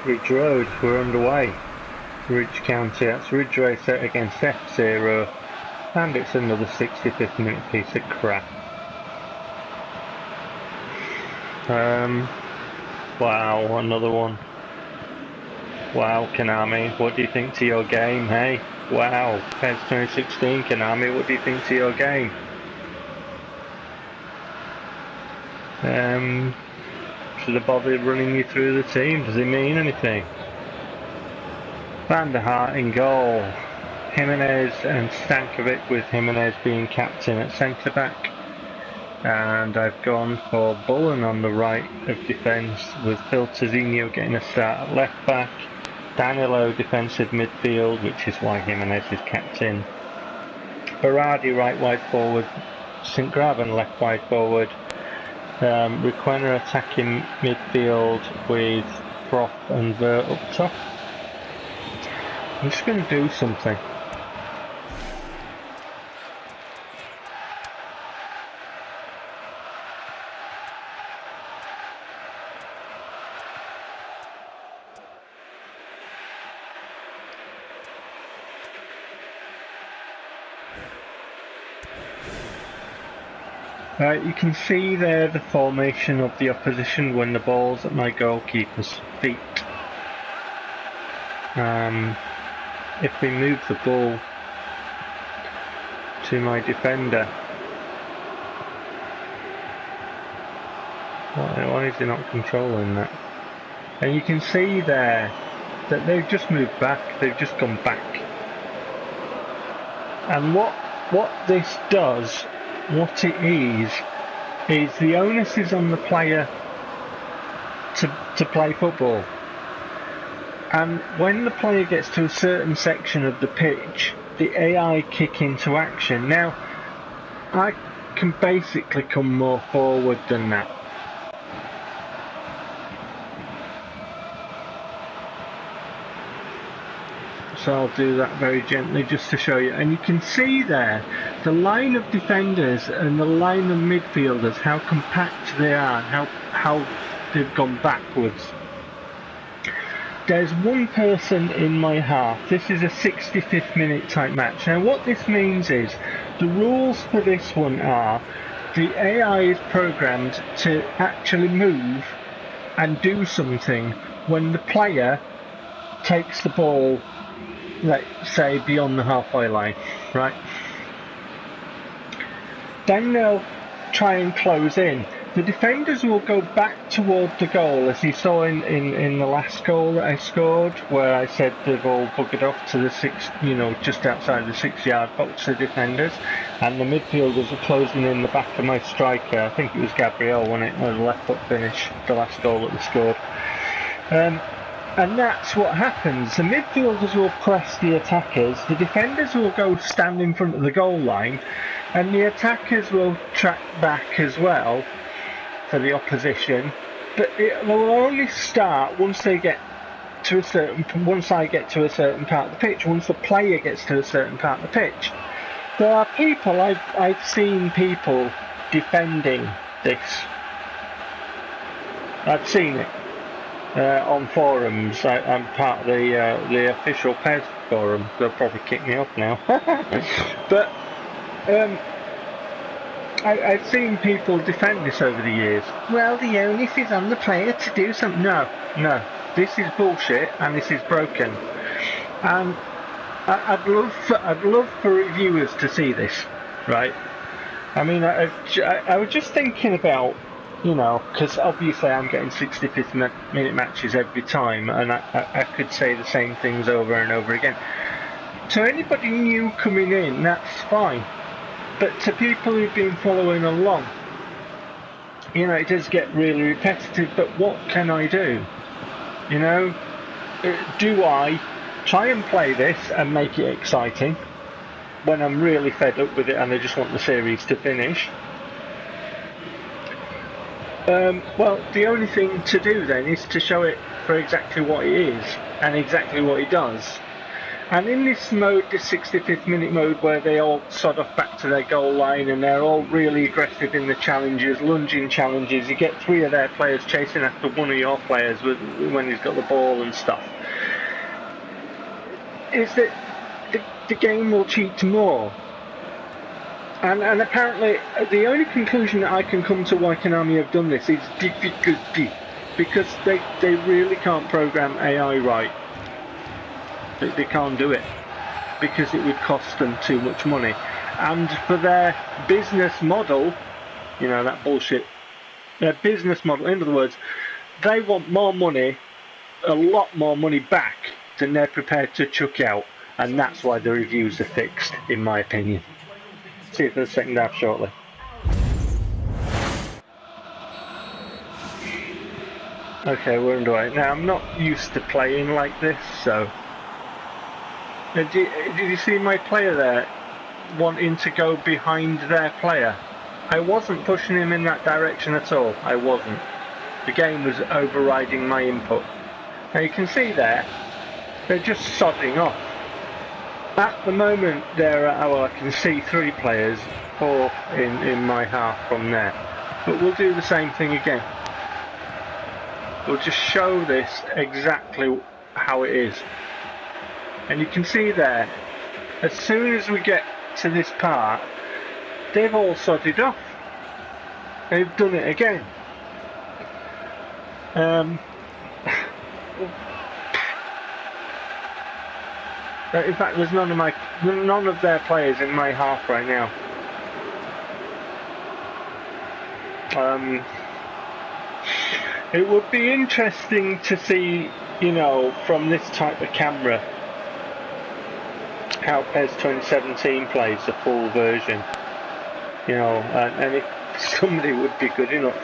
Ridge Road. We're underway. Ridge County, that's Ridge Racer against F-Zero, and it's another 65th minute piece of crap. Wow, another one. Wow, Konami, what do you think to your game, hey? Wow, PES 2016, Konami, what do you think to your game? Should have bothered running you through the team, does it mean anything? Van der Hart in goal, Jimenez and Stankovic, with Jimenez being captain at centre back, and I've gone for Bullen on the right of defence, with Phil Tizzinho getting a start at left back, Danilo defensive midfield, which is why Jimenez is captain, Berardi right wide forward, St Graben left wide forward, Requena attacking midfield with Froth and Ver up top. I'm just going to do something. You can see there the formation of the opposition when the ball's at my goalkeeper's feet. If we move the ball to my defender, why is he not controlling that? And you can see there that they've just moved back, they've just gone back. And what this does, what it is the onus is on the player to play football. And when the player gets to a certain section of the pitch, the AI kick into action. Now, I can basically come more forward than that. So I'll do that very gently just to show you. And you can see there the line of defenders and the line of midfielders, how compact they are, how they've gone backwards. There's one person in my half. This is a 65th minute type match. Now what this means is, the rules for this one are, the AI is programmed to actually move and do something when the player takes the ball, let's say, beyond the halfway line, right? Then they'll try and close in. The defenders will go back toward the goal, as you saw in the last goal that I scored, where I said they've all buggered off to the just outside the 6-yard box, the defenders, and the midfielders are closing in the back of my striker. I think it was Gabriel, wasn't it, with a left foot finish, the last goal that we scored. And that's what happens. The midfielders will press the attackers, the defenders will go stand in front of the goal line, and the attackers will track back as well for the opposition. But it will only start once I get to a certain part of the pitch, once the player gets to a certain part of the pitch. There are people, I've seen people defending this. I've seen it. On forums. I'm part of the official PES forum. They'll probably kick me off now. But I've seen people defend this over the years. Well, the onus is on the player to do something. No, this is bullshit and this is broken. And I'd love for reviewers to see this, right? I mean, I was just thinking about, because obviously I'm getting 65th minute matches every time, and I could say the same things over and over again. To anybody new coming in, that's fine. But to people who've been following along, it does get really repetitive, but what can I do? Do I try and play this and make it exciting when I'm really fed up with it and I just want the series to finish? Well, the only thing to do then is to show it for exactly what it is and exactly what it does. And in this mode, the 65th minute mode, where they all sod off back to their goal line and they're all really aggressive in the challenges, lunging challenges, you get 3 of their players chasing after one of your players when he's got the ball and stuff, is that the game will cheat more. And apparently, the only conclusion that I can come to why Konami have done this is difficulty, because they really can't program AI right. They can't do it because it would cost them too much money, and for their business model, you know, that bullshit, their business model, in other words, they want more money, a lot more money back than they're prepared to chuck out, and that's why the reviews are fixed, in my opinion. See you for the second half shortly. Okay, we're underway. Now, I'm not used to playing like this, so... Did you see my player there wanting to go behind their player? I wasn't pushing him in that direction at all. I wasn't. The game was overriding my input. Now you can see there, they're just sodding off. At the moment there are, well, I can see 3 players, 4 in my half from there. But we'll do the same thing again. We'll just show this exactly how it is. And you can see there, as soon as we get to this part, they've all sodded off. They've done it again. In fact, there's none of their players in my half right now. It would be interesting to see, you know, from this type of camera, how PES 2017 plays the full version, you know, and if somebody would be good enough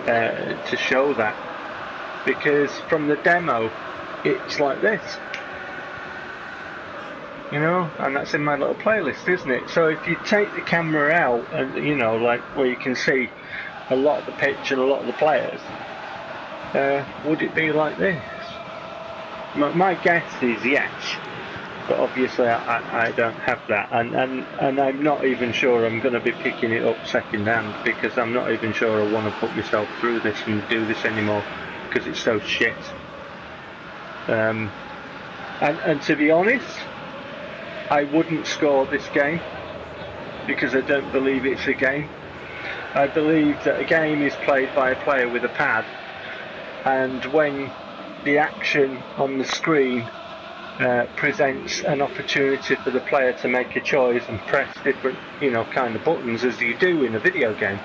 to show that, because from the demo it's like this, you know, and that's in my little playlist, isn't it? So if you take the camera out and, you know, like where you can see a lot of the pitch and a lot of the players, would it be like this? My guess is yes. But obviously I don't have that, and I'm not even sure I'm going to be picking it up second hand, because I'm not even sure I want to put myself through this and do this anymore, because it's so shit. And to be honest, I wouldn't score this game, because I don't believe it's a game. I believe that a game is played by a player with a pad, and when the action on the screen presents an opportunity for the player to make a choice and press different, you know, kind of buttons as you do in a video game.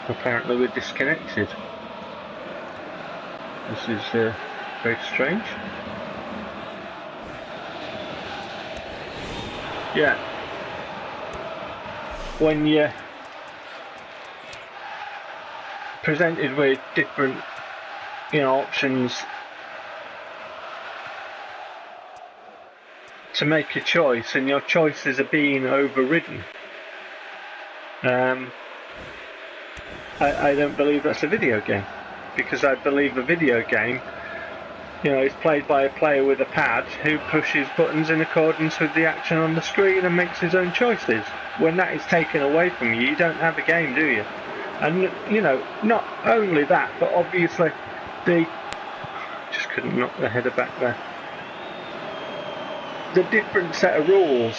Apparently we're disconnected. This is very strange. Yeah. When you're presented with different, you know, options to make a choice, and your choices are being overridden, I don't believe that's a video game, because I believe a video game, you know, is played by a player with a pad who pushes buttons in accordance with the action on the screen and makes his own choices. When that is taken away from you, you don't have a game, do you? And, you know, not only that, but obviously just couldn't knock the header back there. The different set of rules,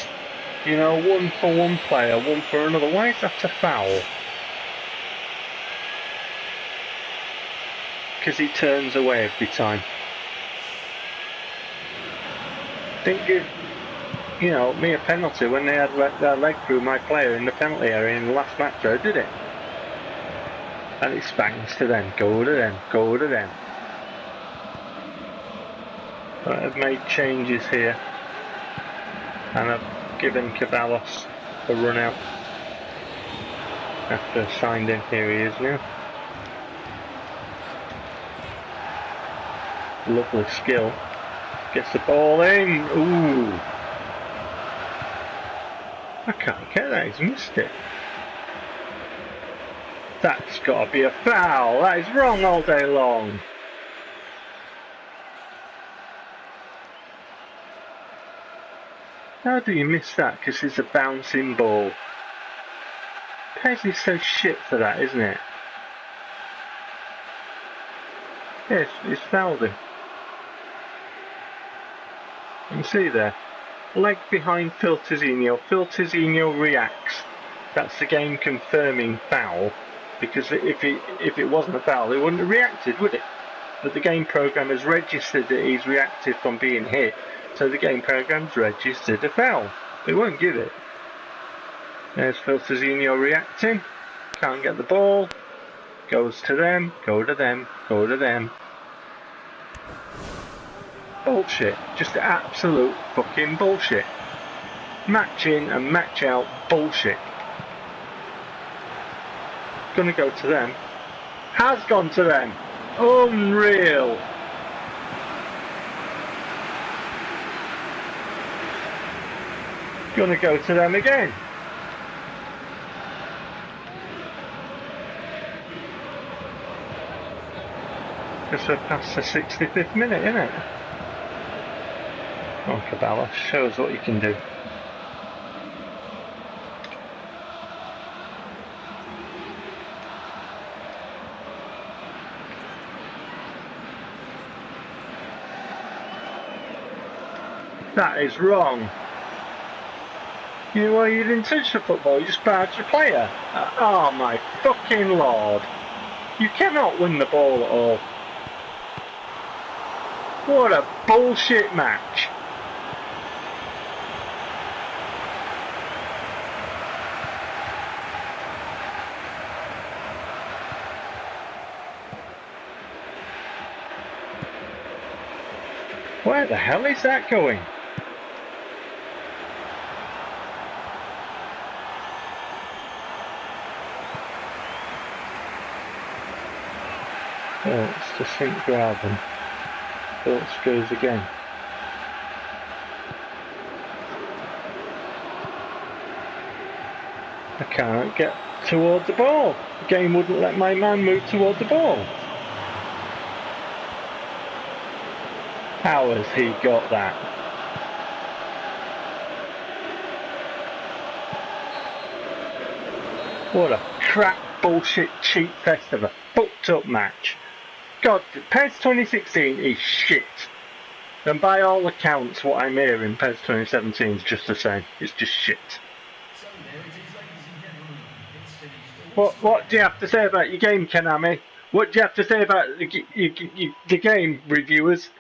you know, one for one player, one for another. Why is that a foul? Because he turns away every time. Didn't give, you know, me a penalty when they had let their leg through my player in the penalty area in the last match, though, did it? And it spanks to them, go to them, go to them. But I've made changes here, and I've given Caballos a run out after signed in. Here he is now. Lovely skill. Gets the ball in. Ooh. I can't get that, he's missed it. That's got to be a foul. That is wrong all day long. How do you miss that? Because it's a bouncing ball. PES is so shit for that, isn't it? Yes, it's fouled him. You can see there. Leg behind Phil Tizinho. Phil Tizinho reacts. That's the game confirming foul. Because if it wasn't a foul, it wouldn't have reacted, would it? But the game program has registered that he's reacted from being hit. So the game program's registered a foul. They won't give it. There's Phil Tizinho reacting. Can't get the ball. Goes to them. Go to them. Go to them. Bullshit. Just absolute fucking bullshit. Match in and match out bullshit. Gonna go to them. Has gone to them. Unreal. Gonna go to them again. Because we're past the 65th minute, isn't it? Oh, Cabala shows what you can do. That is wrong. You didn't touch the football, you just barged the player. Oh my fucking lord. You cannot win the ball at all. What a bullshit match. Where the hell is that going? Phillips to St. Graben. Phillips goes again. I can't get toward the ball. The game wouldn't let my man move toward the ball. How has he got that? What a crap bullshit cheat fest of a fucked up match. God, PES 2016 is shit. And by all accounts, what I'm hearing, PES 2017 is just the same. It's just shit. What do you have to say about your game, Konami? What do you have to say about the game, reviewers?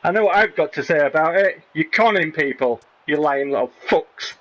I know what I've got to say about it. You're conning people, you lying little fucks.